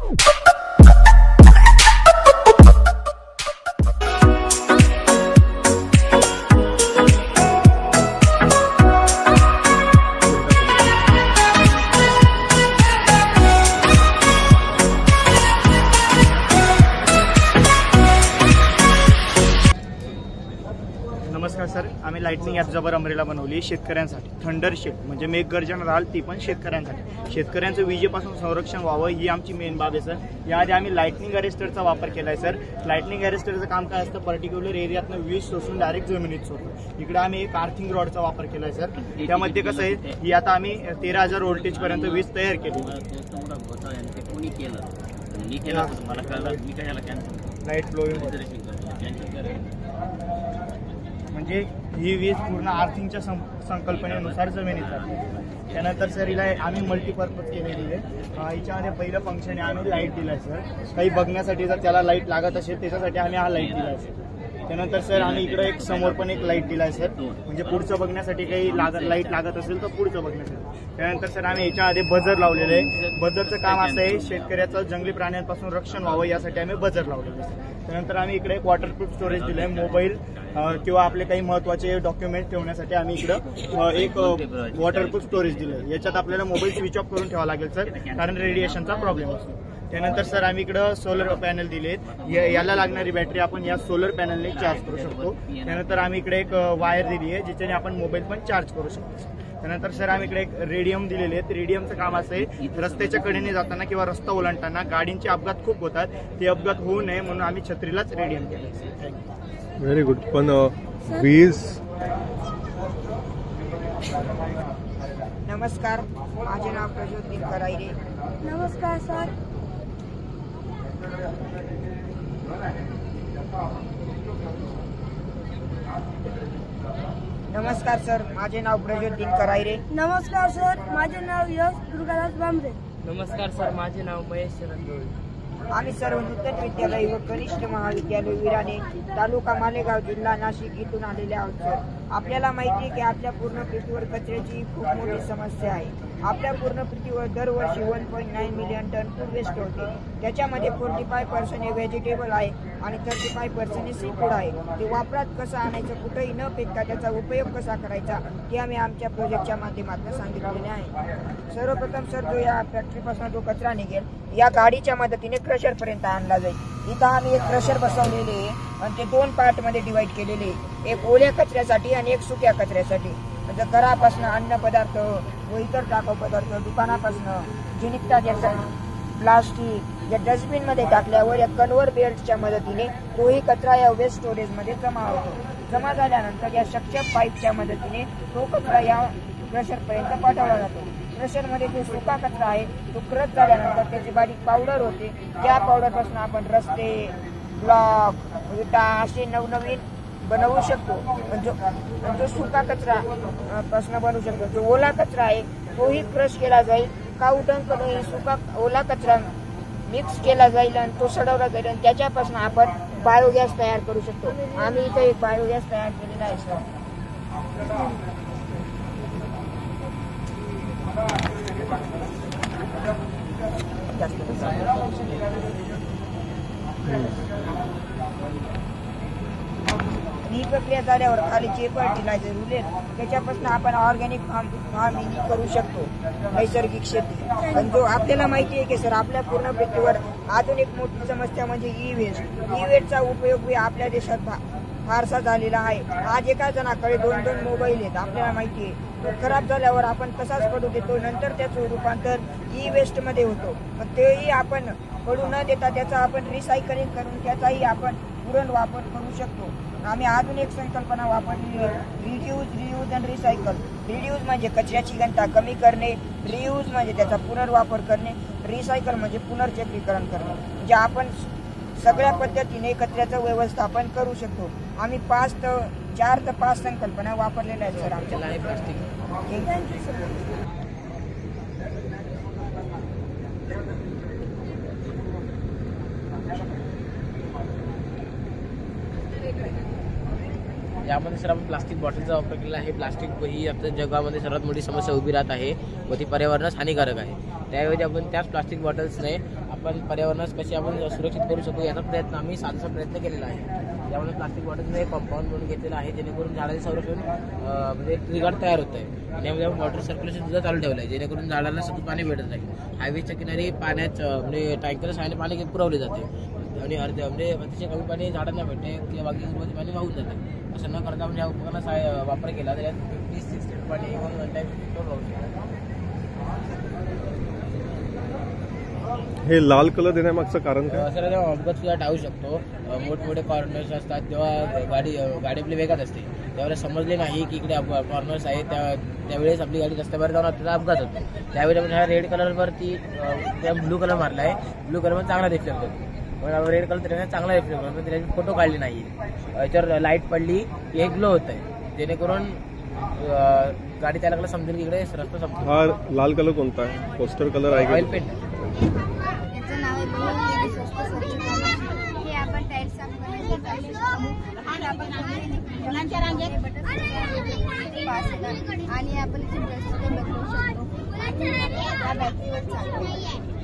नमस्कार सर, आम्ही lightning app जबर अमरेला बनवली शेतकऱ्यांसाठी. थंडर शेड म्हणजे मेघगर्जना राहील ती पण शेतकऱ्यांसाठी. शेतकऱ्यांचं विजेपासून संरक्षण व्हावं ही आमची मेन बाब आहे सर. याआधी आम्ही लाइटनिंग अरेस्टरचा वापर केला आहे सर. लाइटनिंग अरेस्टरचं काम काय असतं, पर्टिक्युलर एरियातनं वीज शोषून डायरेक्ट जमिनीत सोडतो. इकडे आम्ही एक आर्थिंग रॉडचा वापर केला आहे सर. त्यामध्ये कसं आहे, ही आता आम्ही 13,000 व्होल्टेज पर्यंत वीज तयार केली. लाईट फ्लोईंग म्हणजे ही वीज पूर्ण आर्थिंगच्या संकल्पनेनुसार जमिनीत जाते. त्यानंतर सर हिला आम्ही मल्टीपर्पज केलेली आहे. हिच्यामध्ये पहिलं फंक्शन आहे, आम्ही लाईट दिला आहे सर. काही बघण्यासाठी जर त्याला लाईट लागत असेल त्याच्यासाठी आम्ही हा लाईट दिला आहे सर. त्यानंतर सर आम्ही इकडे एक समोर पण एक लाईट दिला आहे सर, म्हणजे पुढचं बघण्यासाठी काही लाईट लागत असेल तर पुढचं बघण्यासाठी. त्यानंतर सर आम्ही याच्यामध्ये बजर लावलेलं आहे. बजरचं काम असं आहे, शेतकऱ्याचं जंगली प्राण्यांपासून रक्षण व्हावं यासाठी आम्ही बजर लावलेलं आहे. त्यानंतर आम्ही इकडे एक वॉटरप्रूफ स्टोरेज दिलं आहे. मोबाईल किंवा आपले काही महत्त्वाचे डॉक्युमेंट ठेवण्यासाठी आम्ही इकडं एक वॉटरप्रूफ स्टोरेज दिलं आहे. याच्यात आपल्याला मोबाईल स्विच ऑफ करून ठेवावा लागेल सर, कारण रेडिएशनचा प्रॉब्लेम असतो. त्यानंतर सर आम्ही इकडं सोलर पॅनल दिलेत. याला लागणारी बॅटरी आपण या सोलर पॅनलने चार्ज करू शकतो. त्यानंतर आम्ही इकडे एक वायर दिली आहे ज्याच्याने आपण मोबाईल पण चार्ज करू शकतो. त्यानंतर सर आम्ही इकडे एक रेडियम दिलेले आहेत. रेडियमचं काम असं आहे, रस्त्याच्या कडेने जाताना किंवा रस्ता ओलांडताना गाडींचे अपघात खूप होतात, ते अपघात होऊ नये म्हणून आम्ही छत्रीलाच रेडियम केलं. Very good. पण वीज. नमस्कार, माझे नाव प्रज्योत दिनकर आयरे. नमस्कार सर. नमस्कार सर, माझे नाव प्रज्योत दिनकर आयरे. नमस्कार सर, माझे नाव यश दुर्गादास बांबरे. नमस्कार सर, माझे नाव महेश शरण. आम्ही सर्व नूतन विद्यालय व कनिष्ठ महाविद्यालय विराणे, तालुका मालेगाव, जिल्हा नाशिक इथून आलेले आहोत सर. आपल्याला माहिती आहे की आपल्या पूर्ण पृथ्वीवर कचऱ्याची खूप मोठी समस्या आहे. आपल्या पूर्ण पृथ्वीवर दरवर्षी 1.9 मिलियन टन फूड वेस्ट होते. त्याच्यामध्ये 45% हे व्हेजिटेबल आहे आणि 35% सी फूड आहे. ते वापरात कसं आणायचं, कुठेही न फेकता त्याचा उपयोग कसा करायचा ते आम्ही आमच्या प्रोजेक्टच्या माध्यमातून सांगितलेले आहे. सर्वप्रथम सर, जो या फॅक्टरीपासून जो कचरा निघेल या गाडीच्या मदतीने क्रशरपर्यंत आणला जाईल. इथं आम्ही एक क्रशर बसवलेले आहे आणि ते 2 पार्टमध्ये डिवाइड केलेले आहे, एक ओल्या कचऱ्यासाठी आणि एक सुक्या कचऱ्यासाठी. म्हणजे घरापासून अन्न पदार्थ व इतर टाकाऊ पदार्थ, दुकानापासून जे निघतात याचं प्लास्टिक या डस्टबिनमध्ये टाकल्यावर या कन्व्हर बेल्टच्या मदतीने तोही कचरा या वेस्ट स्टोरेजमध्ये जमा होतो. जमा झाल्यानंतर या सक्शन पाईपच्या मदतीने तो कचरा या क्रशरपर्यंत पाठवला जातो. क्रशरमध्ये जो सुका कचरा आहे तो क्रश झाल्यानंतर त्याची बारीक पावडर होते. त्या पावडरपासून आपण रस्ते, ब्लॉक, विटा असे नवनवीन बनवू शकतो. जो सुका कचरा पासून बनवू शकतो. जो ओला कचरा आहे तोही क्रश केला जाईल. काउडंकडे सुका ओला कचरा मिक्स केला जाईल आणि तो सडवला जाईल आणि त्याच्यापासून आपण बायोगॅस तयार करू शकतो. आम्ही इथे एक बायोगॅस तयार केलेला आहे सर. ही प्रक्रिया झाल्यावर खाली जे फर्टिलायझर उरलेल त्याच्यापासून आपण ऑर्गॅनिक फार्मिंग करू शकतो, नैसर्गिक शेती. पण जो आपल्याला माहिती आहे की सर, आपल्या पूर्ण पृथ्वीवर अजून एक मोठी समस्या म्हणजे ई वेस्टचा उपयोग आपल्या देशात फारसा झालेला आहे. आज एका जणाकडे 2-2 मोबाईल आहेत. आपल्याला माहिती आहे तो खराब झाल्यावर आपण तसाच पडू देतो, नंतर त्याचं रूपांतर ई वेस्ट मध्ये होतो. पण तेही आपण पडू न देता त्याचा आपण रिसायकलिंग करून त्याचाही आपण पुनर् वापर करू शकतो. आम्ही अजून एक संकल्पना वापरली आहे, रिड्यूज अँड रिसायकल. रिड्यूज म्हणजे कचऱ्याची घनता कमी करणे, रियूज म्हणजे त्याचा पुनर्वापर करणे, रिसायकल म्हणजे पुनर्चक्रीकरण करणे. म्हणजे आपण सगळ्या पद्धतीने कचऱ्याचं व्यवस्थापन करू शकतो. आम्ही 4 ते 5 संकल्पना वापरलेल्या आहेत सर आमच्या. यामध्ये सर आपण प्लास्टिक बॉटलचा वापर केला आहे. प्लास्टिक ही आपल्या जगामध्ये सर्वात मोठी समस्या उभी राहत आहे व ती पर्यावरणास हानिकारक आहे. त्याऐवजी आपण त्याच प्लास्टिक बॉटल्सने आपण पर्यावरणास कशी आपण सुरक्षित करू शकू याचा प्रयत्न आम्ही साधासा प्रयत्न केलेला आहे. त्यामुळे प्लास्टिक बॉटलचं एक कंपाऊंड म्हणून घेतलेलं आहे, जेणेकरून झाडाचे संरक्षण म्हणजे ट्रिगार्ड तयार होत आहे. आणि त्यामध्ये आपण वॉटर सर्क्युलेशन सुद्धा चालू ठेवलं आहे, जेणेकरून झाडाला सतत पाणी भेटत राहील. हायवेच्या किनारी पाण्यात म्हणजे टँकर साहाय्याने पाणी पुरवले जाते आणि म्हणजे अतिशय कमी पाणी झाडांना भेटते किंवा बाकी पाणी वाहून जाते. असं न करता आपण या उपकरणाचा वापर केला तर 50-60 लिटर पाणी एक वन टाईम वाहू शकतो. हे लाल कलर देण्यामागचं कारण काय? सर जेव्हा अपघात सुद्धा टाळू शकतो. मोठमोठे कॉर्नर्स असतात तेव्हा गाडी आपली वेगात असते, त्यावेळेस समजले नाही की इकडे कॉर्नर्स आहेत, त्यावेळेस आपली गाडी रस्त्यावर जाऊन आपल्याला अपघात होतो. त्यावेळी आपण ह्या रेड कलरवरती त्या ब्लू कलर मारला आहे. ब्लू कलर मध्ये चांगला रिफ्लेक्ट होतो, पण रेड कलर त्याने चांगला रिफ्लेक्ट होतो, पण त्याने फोटो काढले नाही. याच्यावर लाईट पडली की एक ग्लो होत आहे, जेणेकरून गाडी त्याला समजेल की इकडे रस्ता संपतो. हा लाल कलर कोणता आहे? पोस्टर कलर आहे ऑइल का? पेंट. याचं नाव आहे स्वस्त स्वच्छ. हे आपण टाईल्स साफ करण्यासाठी आपण मुलांच्या रांगेत आणि आपण बदलू शकतो. या बॅटरीवर चालतो.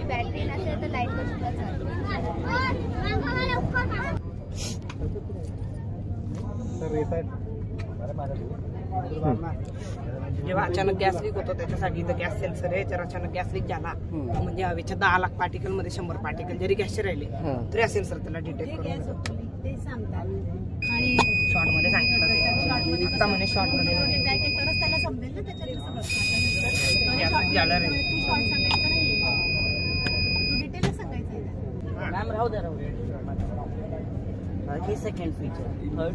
बॅटरी नसेल तर लाईटवर सुद्धा चालतो. जेव्हा अचानक गॅस लीक होतो त्याच्यासाठी इथं गॅस सेन्सर आहे. जर अचानक गॅस लीक झाला म्हणजे हवेच्या 10 लाख पार्टिकल मध्ये 100 पार्टिकल जरी गॅसचे राहिले तरी या सेन्सर त्याला डिटेक्ट करून शॉर्ट मध्ये सांगितलं आता म्हणे शॉर्ट मध्ये हे सेकंड फीचर. थर्ड,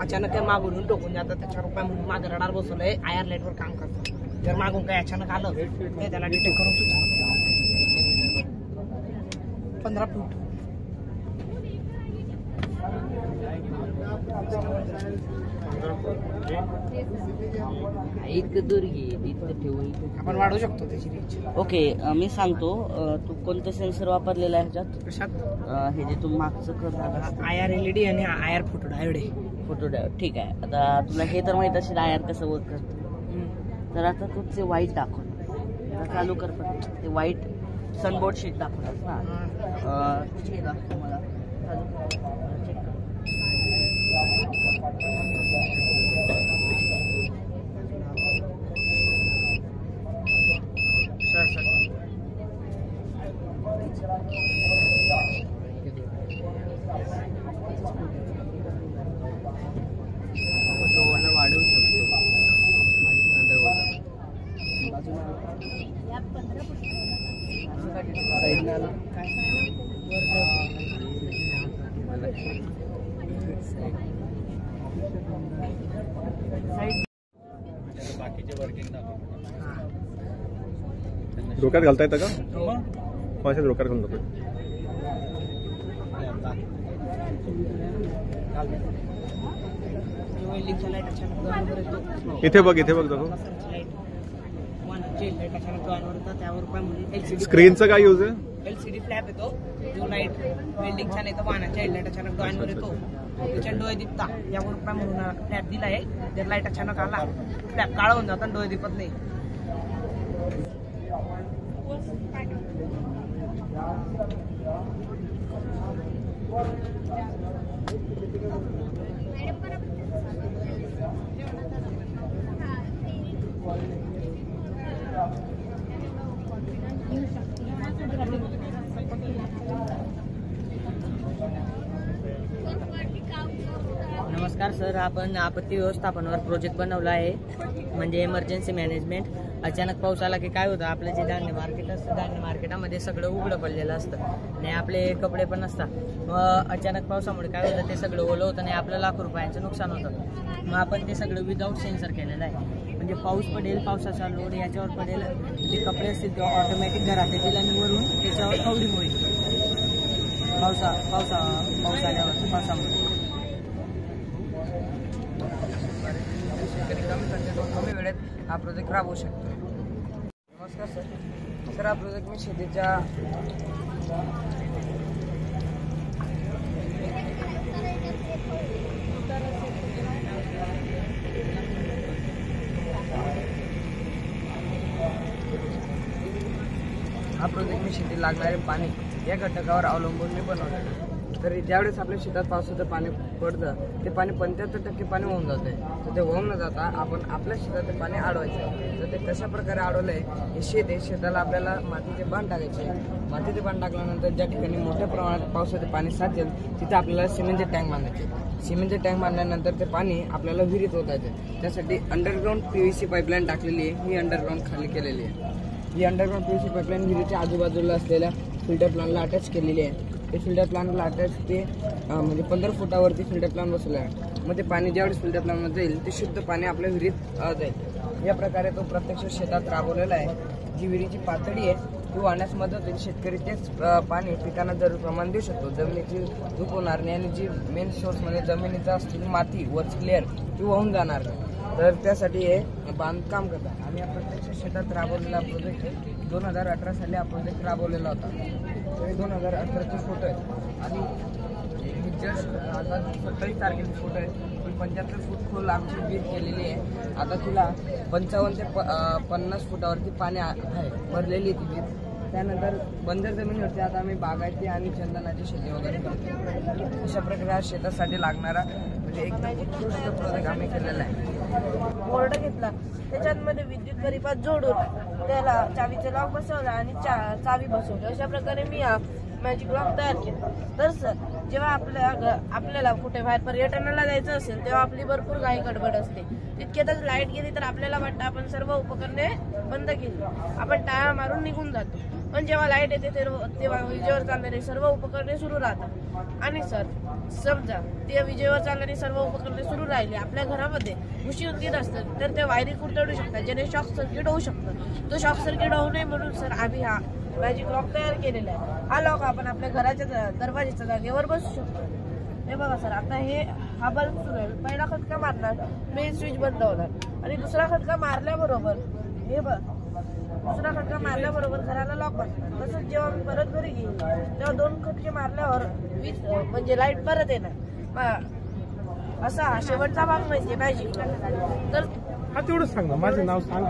अचानक काय मागून टोकून जातं, त्याच्यावर काय म्हणून मागं रडार बसवलंय, आयर लाईटवर काम करतं. जर मागून काय अचानक आलं तर त्याला डिटेक्ट करून सूचना 15 फूट. इतकं दूर घे, इतकं ठेवू. आपण वाढवू शकतो त्याची रेंज. ओके, मी सांगतो. तू कोणतं सेन्सर वापरलेलं आहे ह्याच्यात? कशात? हे जे तू मागचं करणार आयर एलईडी आणि आयर फोटो डायोड आहे. Photo diode. ठीक आहे. आता तुला हे तर माहित असेल आयर कसं वर्क करतं. तर आता तू ते व्हाईट दाखव, चालू कर. पण ते व्हाईट सनबोर्ड शीट दाखवणार ना. हे दाखव मला. चेक कर. वाढवू शकतो. डोक्यात घालता येतं का? माझ्या डोक्यात घालून जातो. इथे बघ, इथे बघ दाखव. स्क्रीनचा काय यूज आहे? एलसीडी फ्लॅप येतो, जो लाईट वेल्डिंग छान येतं. वाहनाच्या हेडलाईट अचानक डोळ्यांवर येतो, त्याच्या डोळे दिसता. यावर काय म्हणून फ्लॅप दिलाय. जर लाईट अचानक आला फ्लॅप काळा होऊन जातात, डोळे दिसत नाही. नमस्कार सर, आपण आपत्ती व्यवस्थापनावर प्रोजेक्ट बनवला आहे, म्हणजे इमर्जन्सी मॅनेजमेंट. अचानक पाऊस आला की काय होतं, आपलं जे धान्य मार्केट असतं, धान्य मार्केटामध्ये सगळं उघडं पडलेलं असतं आणि आपले कपडे पण नसतात. मग अचानक पावसामुळे काय होतं, ते सगळं ओलं होतं आणि आपलं लाखो रुपयांचं नुकसान होतं. मग आपण ते सगळं विदाऊट सेन्सर केलेलं आहे. म्हणजे पाऊस पडेल, पावसाचा लोड याच्यावर पडेल, जे कपडे असतील ते ऑटोमॅटिक घरात येतील आणि वरून त्याच्यावर कवडी होईल. पाऊस आल्यावर पावसामुळे कमी वेळेत हा प्रोजेक्ट राबवू शकतो. नमस्कार सर, हा प्रोजेक्ट मी शेतीच्या लागणारे पाणी या घटकावर अवलंबून मी बनवलेलं. तर ज्यावेळेस आपल्या शेतात पावसाचं पाणी पडतं ते पाणी 75% पाणी वाहून जात आहे. तर ते वाहून न जाता आपण आपल्या शेतात ते पाणी अडवायचं आहे. तर ते कशा प्रकारे अडवलं आहे, हे शेत आहे, शेताला आपल्याला मातीचे बांध टाकायचे आहे. मातीचे बांध टाकल्यानंतर ज्या ठिकाणी मोठ्या प्रमाणात पावसाचे पाणी साचेल तिथे आपल्याला सिमेंटचे टँक बांधायचे. सिमेंटचे टँक बांधल्यानंतर ते पाणी आपल्याला विहिरीत ओतायचे. त्यासाठी अंडरग्राऊंड PVC पाईपलाईन टाकलेली आहे. ही अंडरग्राऊंड खाली केलेली आहे. ही अंडरग्राऊंड PVC पाईपलाईन विहिरीच्या आजूबाजूला असलेल्या फिल्टर प्लांटला अटॅच केलेली आहे. ते फिल्टर प्लांटला अटॅच ते म्हणजे 15 फुटावरती फिल्टर प्लांट बसवला आहे. मग ते पाणी ज्यावेळेस फिल्टर प्लांटमध्ये जाईल ते शुद्ध पाणी आपल्या विहिरीत जाईल. या प्रकारे तो प्रत्यक्ष शेतात राबवलेला आहे. जी विहिरीची पातळी आहे ती वाहण्यास मदत होईल. शेतकरी तेच पाणी पिकांना जरूर प्रमाण देऊ शकतो. जमिनीची धूप होणार नाही आणि जी मेन सोर्समध्ये जमिनीचा असलेली माती वरची लेअर ती वाहून जाणार नाही. तर त्यासाठी हे बांधकाम करतात. आणि या प्रत्यक्ष शेतात राबवलेला प्रोजेक्ट 2018 साली हा प्रोजेक्ट राबवलेला होता. तर 2018चे फोटो आहेत आणि जस्ट आता 27 तारखेचे फोटो आहेत. 75 फूट खोल आमची विहीर केलेली आहे. आता तिला 55 ते 50 फुटावरती पाणी आहे भरलेली ती विहीर. त्यानंतर बंजर जमिनीवरती आता आम्ही बागायती आणि चंदनाची शेती वगैरे करतो. अशा प्रकारे शेतासाठी लागणारा म्हणजे एकदम उत्कृष्ट प्रोजेक्ट आम्ही केलेला आहे. बोर्ड घेतला, त्याच्यामध्ये विद्युत परिपात जोडून त्याला चावीचं लॉक बसवलं आणि चावी बसवली. अशा प्रकारे मी हा मॅजिक लॉक तयार केला. तर सर, जेव्हा आपल्याला कुठे बाहेर पर्यटनाला जायचं असेल तेव्हा आपली भरपूर घाई गडबड असते. तितक्यातच लाईट गेली तर आपल्याला वाटतं आपण सर्व उपकरणे बंद केली, आपण टाळा मारून निघून जातो. पण जेव्हा लाईट येते तेव्हा विजेवर चालणारी सर्व उपकरणे सुरू राहतात. आणि सर, समजा ते विजेवर चालणारी सर्व उपकरणे सुरू राहिली, आपल्या घरामध्ये उशी उंदीर असतात तर ते वायरी कुरतडू शकतात, ज्याने शॉक सर्किट होऊ शकतं. तो शॉक सर्किट होऊ नये म्हणून सर आम्ही हा मॅजिक लॉक तयार केलेला आहे. हा लॉक आपण आपल्या घराच्या दरवाजाच्या जागेवर बसू शकतो. हे बघा सर, आता हा बल्ब सुरू आहे. पहिला खटका मारणार, मेन स्विच बंद होणार आणि दुसरा खटका मारल्याबरोबर दुसरा खटका मारल्याबरोबर घराला लॉक बसणार. तसंच जेव्हा मी परत घरी घेईन तेव्हा 2 खटके मारल्यावर वीज म्हणजे लाईट परत येणार. असा हा शेवटचा भाग म्हणजे मॅजिक. तर हा तेवढंच सांग ना, माझं नाव सांग,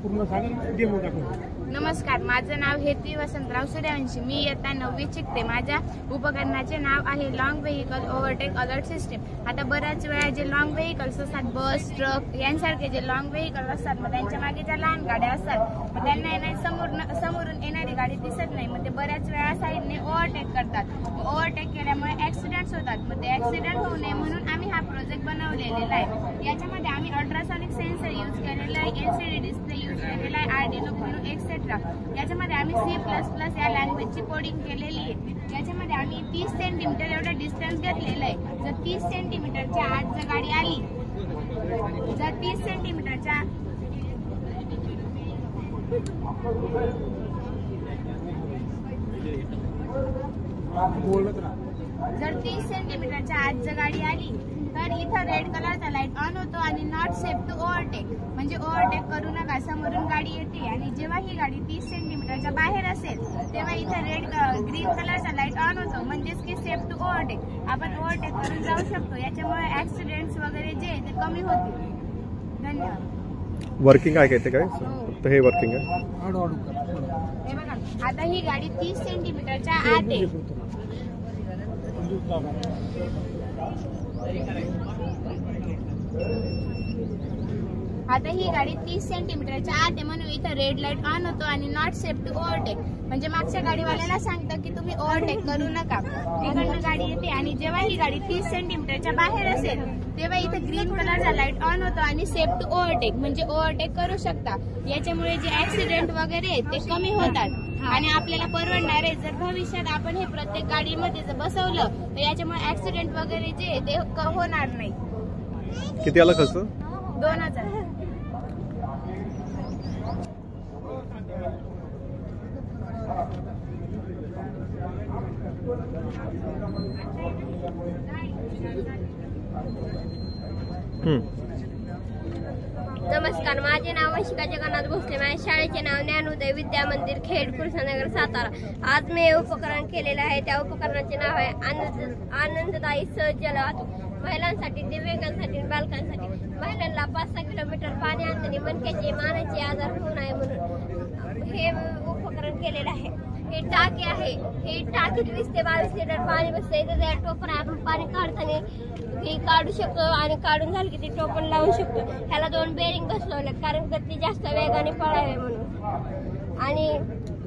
पूर्ण सांग, डेमो दाखव. नमस्कार, माझं नाव हेतवी वसंतराव सूर्यवंशी. मी इयत्ता 9वी शिकते. माझ्या उपकरणाचे नाव आहे long vehicle overtake alert system. आता बऱ्याच वेळा जे लॉंग व्हेकल्स असतात, बस, ट्रक यांसारखे जे लॉंग व्हेकल असतात, मग त्यांच्या मागे ज्या लहान गाड्या असतात, मग त्यांना समोरून येणारी गाडी दिसत नाही. मग ते बऱ्याच वेळा साईडने ओव्हरटेक करतात. ओव्हरटेक केल्यामुळे ऍक्सिडेंट्स होतात. मग ते ऍक्सिडेंट होऊ नये म्हणून आम्ही हा प्रोजेक्ट बनवलेला आहे. याच्यामध्ये आम्ही अल्ट्रासॉनिक सेन्सर यूज केलेला आहे, LCD डिस्प्ले यूज केलेला आहे, Arduino एक्सेट्रा. याच्यामध्ये आम्ही C++ या लँग्वेजची कोडिंग केलेली आहे. याच्यामध्ये आम्ही 30 सेंटीमीटर एवढा डिस्टन्स घेतलेला आहे. जर 30 सेंटीमीटरच्या आत जर गाडी आली, जर 30 सेंटीमीटरच्या आत जर गाडी आली तर इथं रेड कलरचा लाईट ऑन होतो आणि नॉट सेफ टू ओव्हरटेक म्हणजे ओव्हरटेक करू नका, समोरून गाडी येते. आणि जेव्हा ही गाडी 30 सेंटीमीटरच्या बाहेर असेल तेव्हा इथं ग्रीन कलरचा लाईट ऑन होतो म्हणजेच की सेफ टू ओव्हरटेक. आपण ओव्हरटेक करून जाऊ शकतो. याच्यामुळे ऍक्सिडेंट्स वगैरे जे ते कमी होतील. धन्यवाद. वर्किंग आहे का काय? फक्त हे वर्किंग आहे. हे बघा, आता ही गाडी 30 सेंटीमीटरच्या आत आहे. आता ही गाडी 30 सेंटीमीटरच्या आत आहे म्हणून इथं रेड लाईट ऑन होतो आणि नॉट सेफ टू ओव्हरटेक म्हणजे मागच्या गाडीवाल्याला सांगतं की तुम्ही ओव्हरटेक करू नका. इकडनं गाडी येते आणि जेव्हा ही गाडी 30 सेंटीमीटरच्या बाहेर असेल तेव्हा इथे ग्रीन कलरचा लाईट ऑन होतो आणि सेफ टू ओव्हरटेक म्हणजे ओव्हरटेक करू शकता. याच्यामुळे जे ऍक्सिडेंट वगैरे ते कमी होतात आणि आपल्याला परवडणार आहे. जर भविष्यात आपण हे प्रत्येक गाडीमध्ये जर बसवलं तर याच्यामुळे ऍक्सिडेंट वगैरे जे ते होणार नाही. किती आला खर्च? 2000. नमस्कार, माझे नाव वंशिका जगन्नाथ भोसले. माझ्या शाळेचे नाव ज्ञानोदय विद्या मंदिर खेड कृष्णनगर सातारा. आज मी हे उपकरण केलेले आहे. त्या उपकरणाचे नाव आहे आनंददायी सहज जलवाहतूक. महिलांसाठी, दिव्यांगांसाठी, बालकांसाठी. महिलांना 5-6 किलोमीटर पाणी आणताना मणक्याचे, मानाचे आजार होऊ नये म्हणून हे उपकरण केलेले आहे. ही टाकी आहे, ही टाकीत 20 ते 22 लिटर पाणी बसतंय. तर त्या टोपण आपण पाणी काढताना ही काढू शकतो आणि काढून झालं की ती टोपण लावू शकतो. ह्याला 2 बेरिंग बसवले कारण का ती जास्त वेगाने पळावे म्हणून. आणि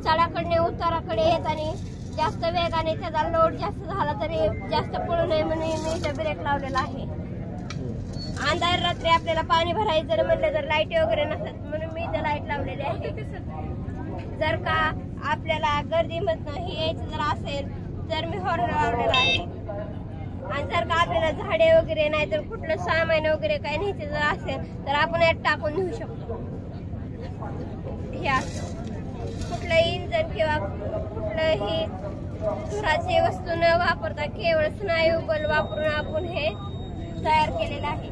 चढाकडे उताराकडे येत आणि जास्त वेगाने त्याचा लोड जास्त झाला तरी जास्त पळू नये म्हणून मी इथं ब्रेक लावलेला आहे. अंधार रात्री आपल्याला पाणी भरायचं जर म्हटलं तर लाईट वगैरे नसतात म्हणून मी इथं लाईट लावलेली आहे. जर का आपल्याला गर्दीमधनं हे यायचं जर असेल तर मी हॉर्न लावलेला आहे. आणि जर का आपल्याला झाडे वगैरे नाही तर कुठलं सामान वगैरे काही न्यायचं जर असेल तर आपण यात टाकून नेऊ शकतो. हे असं कुठलंही इंजन किंवा कुठलंही धुराची वस्तू न वापरता केवळ स्नायू बल वापरून आपण हे तयार केलेलं आहे.